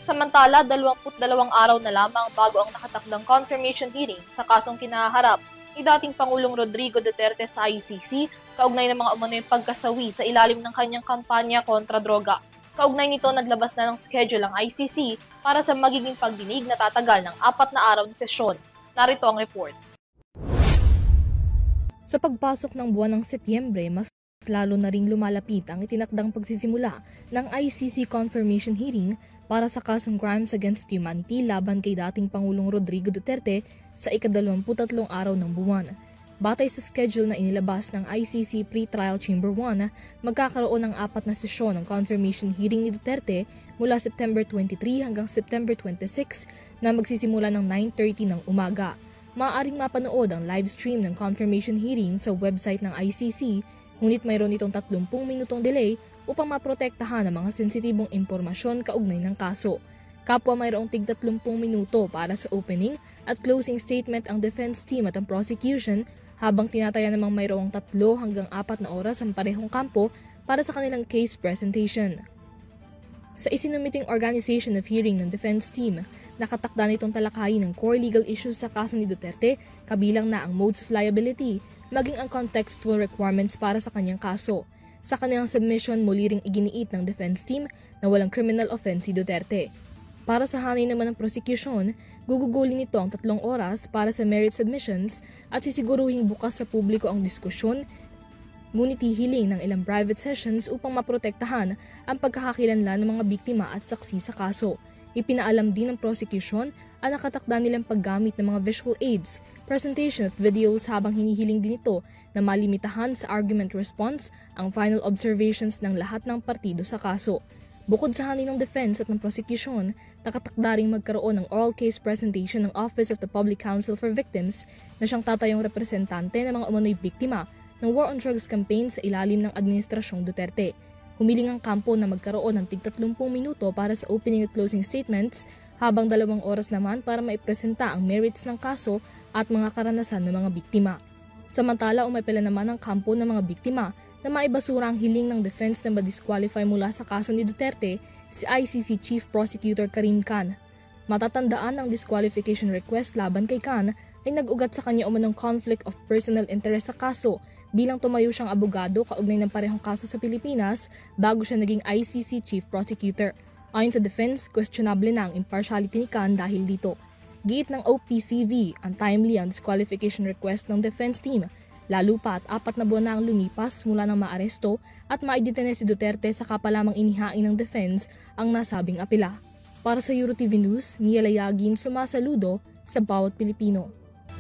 Samantala, 22 araw na lamang bago ang nakatakdang confirmation hearing sa kasong kinaharap ni dating Pangulong Rodrigo Duterte sa ICC kaugnay ng mga umano'y pagkasawi sa ilalim ng kanyang kampanya kontra droga. Kaugnay nito, naglabas na ng schedule ang ICC para sa magiging pagdinig na tatagal ng 4 na araw na sesyon. Narito ang report. Sa pagpasok ng buwan ng Setyembre, mas lalo na ring lumalapit ang itinakdang pagsisimula ng ICC confirmation hearing para sa kasong Crimes Against Humanity laban kay dating Pangulong Rodrigo Duterte sa ika-23 araw ng buwan. Batay sa schedule na inilabas ng ICC Pre-Trial Chamber 1, magkakaroon ng 4 na sesyon ng confirmation hearing ni Duterte mula September 23 hanggang September 26 na magsisimula ng 9:30 ng umaga. Maaaring mapanood ang live stream ng confirmation hearing sa website ng ICC, ngunit mayroon itong 30 minutong delay upang maprotektahan ang mga sensitibong impormasyon kaugnay ng kaso. Kapwa mayroong tig 30 minuto para sa opening at closing statement ang defense team at ang prosecution, habang tinataya namang mayroong 3 hanggang 4 na oras ang parehong kampo para sa kanilang case presentation. Sa isinumiting organization of hearing ng defense team, nakatakda nitong talakayin ng core legal issues sa kaso ni Duterte, kabilang na ang modes of liability, maging ang contextual requirements para sa kanyang kaso. Sa kanilang submission, muli ring iginiit ng defense team na walang criminal offense si Duterte. Para sa hanay naman ng prosecution, gugugulin nito ang 3 oras para sa merit submissions at sisiguruhing bukas sa publiko ang diskusyon, ngunit hihiling ng ilang private sessions upang maprotektahan ang pagkakakilanlan ng mga biktima at saksi sa kaso. Ipinaalam din ng prosecution ang nakatakda nilang paggamit ng mga visual aids, presentation at videos, habang hinihiling din ito na malimitahan sa argument response ang final observations ng lahat ng partido sa kaso. Bukod sa hanay ng defense at ng prosecution, nakatakda ring magkaroon ng oral case presentation ng Office of the Public Counsel for Victims na siyang tatayong representante ng mga umano'y biktima ng War on Drugs campaign sa ilalim ng Administrasyong Duterte. Humiling ang kampo na magkaroon ng tig 30 minuto para sa opening at closing statements, habang 2 oras naman para maipresenta ang merits ng kaso at mga karanasan ng mga biktima. Samantala, umapela naman ang kampo ng mga biktima na maibasura ang hiling ng defense na ma-disqualify mula sa kaso ni Duterte si ICC Chief Prosecutor Karim Khan. Matatandaan ang disqualification request laban kay Khan ay nag-ugat sa kanya umanong conflict of personal interest sa kaso bilang tumayo siyang abogado kaugnay ng parehong kaso sa Pilipinas bago siya naging ICC Chief Prosecutor. Ayon sa defense, questionable na ang impartiality ni Khan dahil dito. Giit ng OPCV, untimely ang disqualification request ng defense team, lalo pa at 4 na buwan na ang lumipas mula nang maaresto at maidetene si Duterte sa kapalamang inihain ng defense ang nasabing apela. Para sa EuroTV News, Mia Layagin, sumasaludo sa bawat Pilipino.